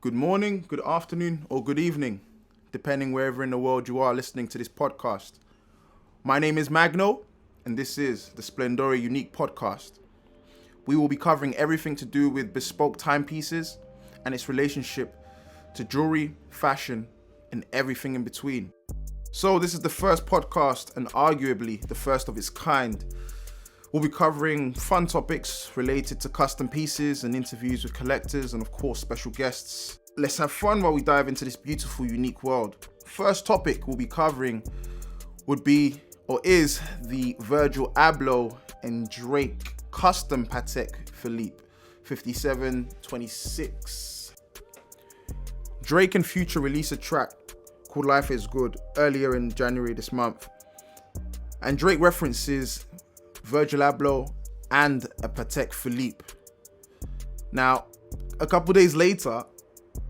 Good morning, good afternoon, or good evening, depending wherever in the world you are listening to this podcast. My name is Magno, and this is the Splendore Unique Podcast. We will be covering everything to do with bespoke timepieces and its relationship to jewelry, fashion, and everything in between. So this is the first podcast and arguably the first of its kind. We'll be covering fun topics related to custom pieces and interviews with collectors and of course special guests. Let's have fun while we dive into this beautiful, unique world. First topic we'll be covering is the Virgil Abloh and Drake custom Patek Philippe 5726. Drake and Future released a track called Life is Good earlier in January this month. And Drake references Virgil Abloh and a Patek Philippe. Now, a couple days later,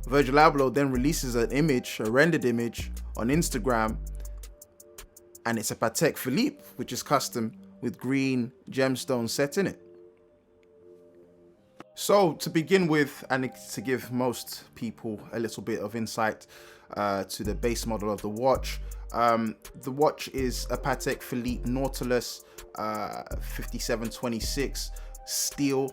Virgil Abloh then releases a rendered image on Instagram, and it's a Patek Philippe, which is custom with green gemstones set in it. So to begin with, and to give most people a little bit of insight to the base model of the watch, the watch is a Patek Philippe Nautilus 5726 steel,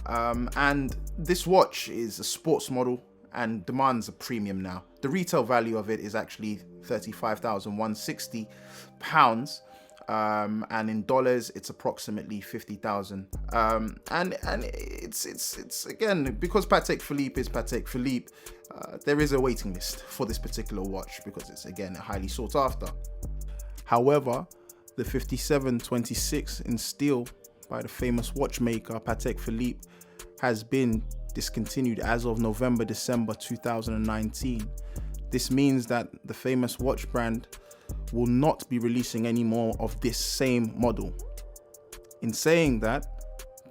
and this watch is a sports model and demands a premium now. The retail value of it is actually £35,160, and in dollars it's approximately 50,000. And it's again, because Patek Philippe is Patek Philippe, there is a waiting list for this particular watch because it's again highly sought after. However, the 5726 in steel by the famous watchmaker Patek Philippe has been discontinued as of December 2019. This means that the famous watch brand will not be releasing any more of this same model. In saying that,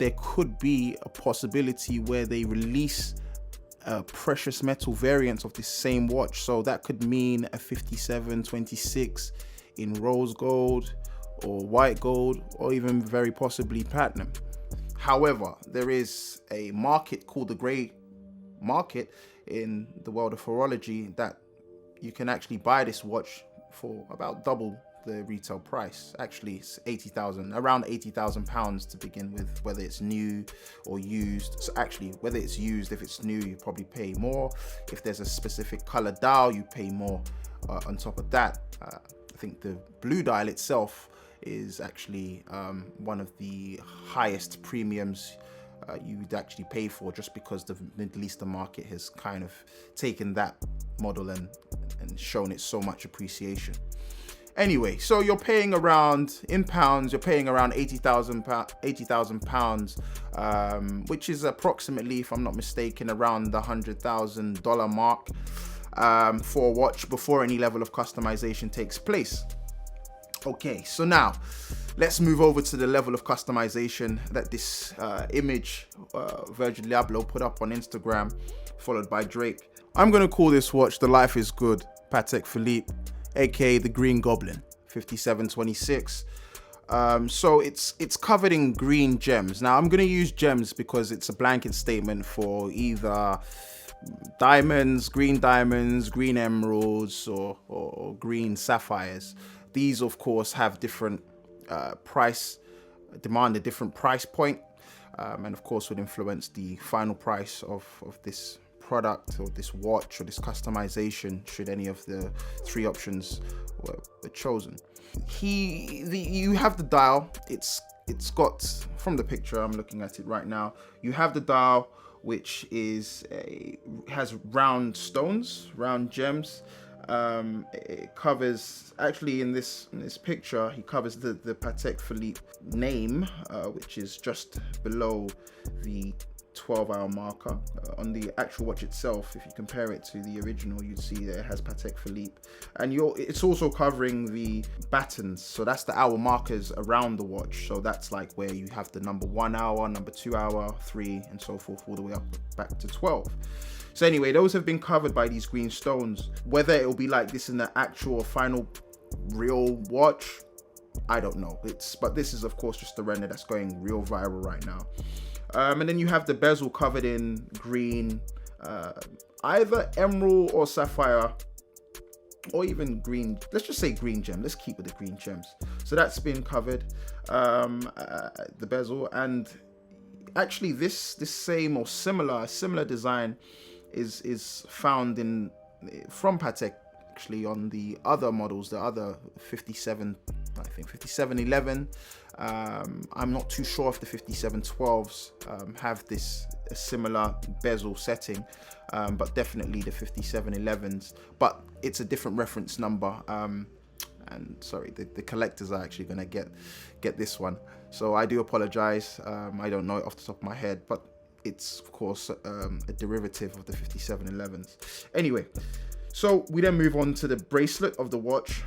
there could be a possibility where they release a precious metal variant of this same watch. So that could mean a 5726 in rose gold or white gold, or even very possibly platinum. However, there is a market called the grey market in the world of horology that you can actually buy this watch for about double the retail price. Actually, it's around £80,000 to begin with, whether it's new or used. So actually, whether it's used, if it's new, you probably pay more. If there's a specific color dial, you pay more. On top of that, I think the blue dial itself is actually one of the highest premiums you'd actually pay for, just because the Middle Eastern market has kind of taken that model and shown it so much appreciation. Anyway, so you're paying around, in pounds, you're paying around £80,000, which is approximately, if I'm not mistaken, around the $100,000 mark for a watch before any level of customization takes place. Okay, so now let's move over to the level of customization that this image Virgil Abloh put up on Instagram, followed by Drake. I'm going to call this watch the Life is Good Patek Philippe, aka the Green Goblin 5726. So it's covered in green gems. Now I'm going to use gems because it's a blanket statement for either diamonds, green emeralds, or green sapphires. These, of course, have different demand a different price point, and of course would influence the final price of this product or this watch or this customization, should any of the three options were chosen. You have the dial. It's got, from the picture, I'm looking at it right now, you have the dial, which has round stones, round gems. It covers, actually in this picture, he covers the Patek Philippe name, which is just below the 12-hour marker. On the actual watch itself, if you compare it to the original, you'd see that it has Patek Philippe, and it's also covering the battens, so that's the hour markers around the watch. So that's like where you have the number 1 hour, number 2 hour, 3, and so forth, all the way up back to 12. So anyway, those have been covered by these green stones. Whether it will be like this in the actual final real watch, I don't know. But this is of course just the render that's going real viral right now. And then you have the bezel covered in green either emerald or sapphire, or even green. Let's just say green gem. Let's keep with the green gems. So that's been covered, the bezel. And actually this same or similar design is found from Patek actually on the other models, the other 57, I think 5711. I'm not too sure if the 5712s have a similar bezel setting, but definitely the 5711s. But it's a different reference number. And sorry, the collectors are actually going to get this one. So I do apologize. I don't know it off the top of my head, but it's of course a derivative of the 5711s. Anyway, so we then move on to the bracelet of the watch.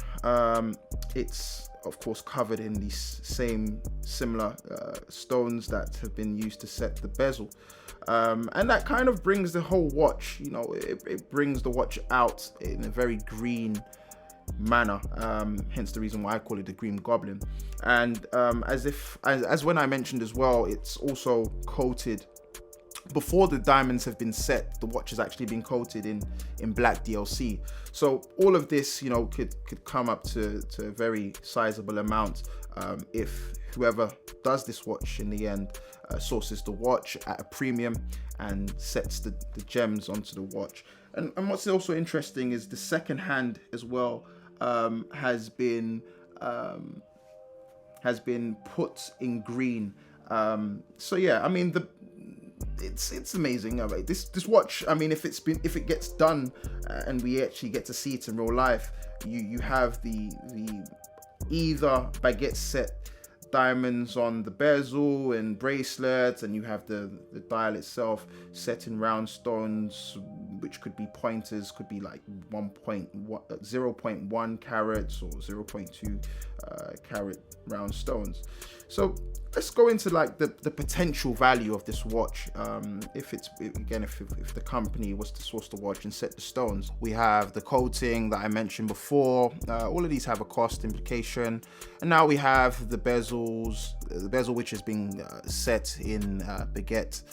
It's of course covered in these similar stones that have been used to set the bezel. And that kind of brings the whole watch, it brings the watch out in a very green manner, hence the reason why I call it the Green Goblin. And as when I mentioned as well, it's also coated before the diamonds have been set. The watch has actually been coated in black DLC. So all of this, could come up to a very sizable amount if whoever does this watch in the end sources the watch at a premium and sets the gems onto the watch. And what's also interesting is the second hand as well has been put in green. So yeah, I mean it's amazing. This watch, I mean, if it gets done and we actually get to see it in real life, you have the either baguette set diamonds on the bezel and bracelets, and you have the dial itself set in round stones, which could be pointers, could be like 0.1 carats or 0.2 carat round stones. So let's go into like the potential value of this watch. If the company was to source the watch and set the stones, we have the coating that I mentioned before. All of these have a cost implication, and now we have the bezels, the bezel which is being set in baguette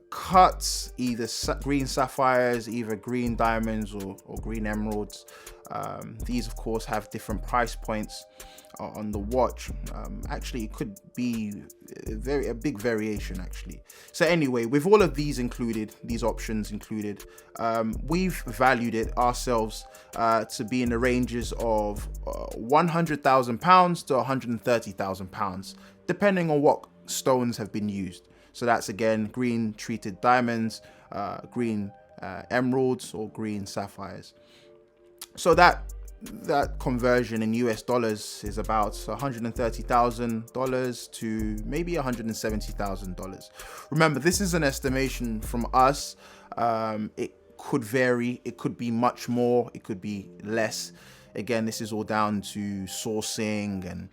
cuts, either green sapphires, either green diamonds or green emeralds. These of course have different price points on the watch. Actually it could be a big variation actually. So anyway, with all of these options included, we've valued it ourselves to be in the ranges of £100,000 to £130,000, depending on what stones have been used. So that's again green treated diamonds, green emeralds, or green sapphires. So that conversion in US dollars is about $130,000 to maybe $170,000. Remember, this is an estimation from us. It could vary. It could be much more. It could be less. Again, this is all down to sourcing and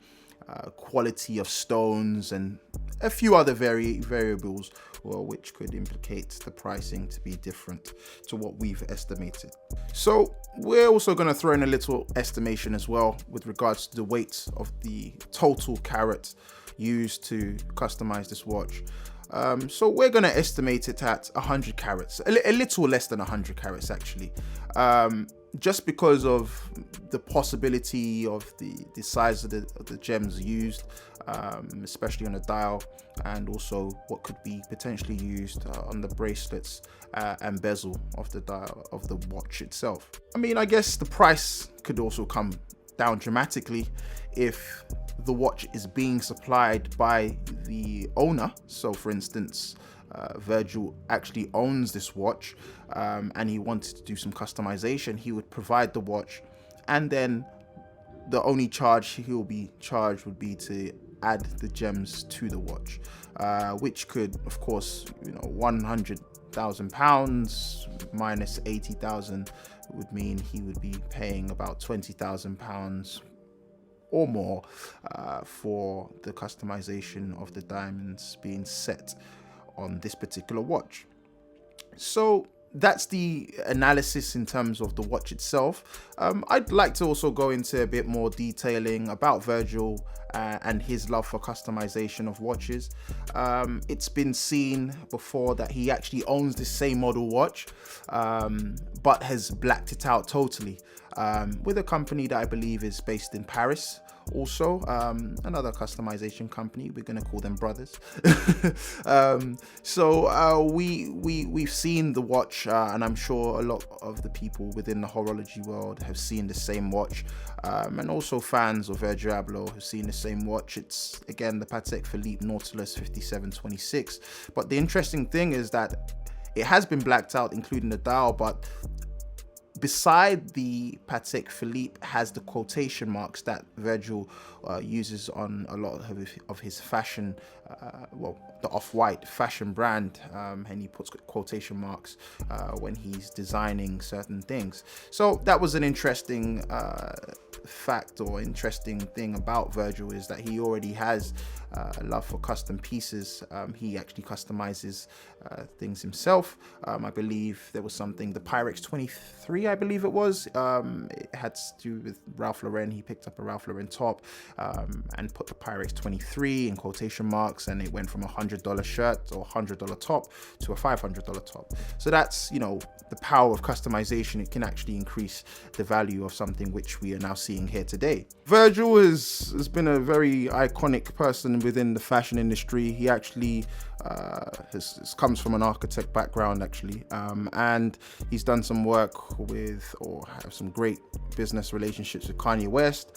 quality of stones and a few other variables, which could implicate the pricing to be different to what we've estimated. So we're also going to throw in a little estimation as well with regards to the weight of the total carat used to customize this watch. So we're going to estimate it at 100 carats, a little less than 100 carats actually, just because of the possibility of the size of the gems used, especially on the dial, and also what could be potentially used on the bracelets and bezel of the dial of the watch itself. I mean, I guess the price could also come down dramatically if the watch is being supplied by the owner. So for instance, Virgil actually owns this watch, and he wanted to do some customization. He would provide the watch, and then the only charge he'll be charged would be to add the gems to the watch, which could, of course, £100,000 minus 80,000 would mean he would be paying about £20,000 or more for the customization of the diamonds being set on this particular watch. So that's the analysis in terms of the watch itself. I'd like to also go into a bit more detailing about Virgil and his love for customization of watches. It's been seen before that he actually owns the same model watch, but has blacked it out totally, with a company that I believe is based in Paris. Also, another customization company. We're gonna call them brothers. We've seen the watch, and I'm sure a lot of the people within the horology world have seen the same watch, and also fans of Virgil Abloh have seen the same watch. It's again the Patek Philippe Nautilus 5726. But the interesting thing is that it has been blacked out, including the dial, but beside the Patek Philippe has the quotation marks that Virgil uses on a lot of his fashion, the Off-White fashion brand, and he puts quotation marks when he's designing certain things. So that was an interesting fact, or interesting thing about Virgil, is that he already has a love for custom pieces. He actually customizes things himself. I believe there was something, the Pyrex 23, I believe it was. It had to do with Ralph Lauren. He picked up a Ralph Lauren top and put the Pyrex 23 in quotation marks, and it went from $100 shirt or $100 top to a $500 top. So that's, you know, the power of customization. It can actually increase the value of something, which we are now seeing here today. Virgil has been a very iconic person within the fashion industry. He actually comes from an architect background, actually, and he's done some work with, or have some great business relationships with Kanye West.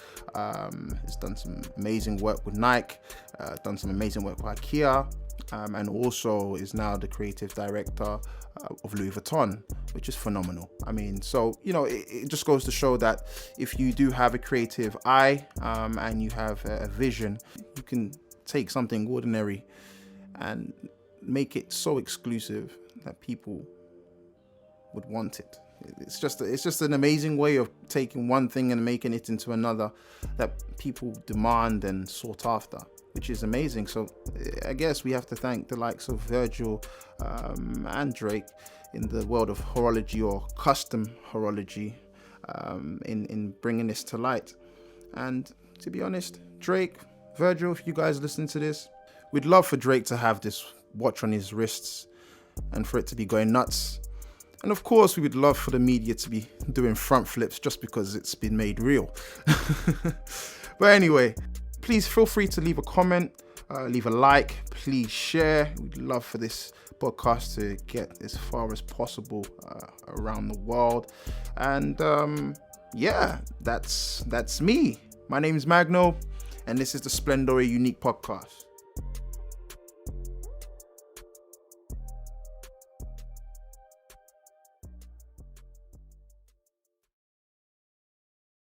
He's done some amazing work with Nike, done some amazing work with IKEA, and also is now the creative director of Louis Vuitton, which is phenomenal. I mean, so, you know, it just goes to show that if you do have a creative eye, and you have a vision, you can take something ordinary and make it so exclusive that people would want it. It's just an amazing way of taking one thing and making it into another that people demand and sought after, which is amazing. So I guess we have to thank the likes of Virgil and Drake in the world of horology, or custom horology, in bringing this to light. And to be honest, Drake, Virgil, if you guys listen to this, we'd love for Drake to have this watch on his wrists and for it to be going nuts. And of course, we would love for the media to be doing front flips just because it's been made real. But anyway, please feel free to leave a comment, leave a like, please share. We'd love for this podcast to get as far as possible around the world. And yeah, that's me. My name is Magno, and this is the Splendore Unique Podcast.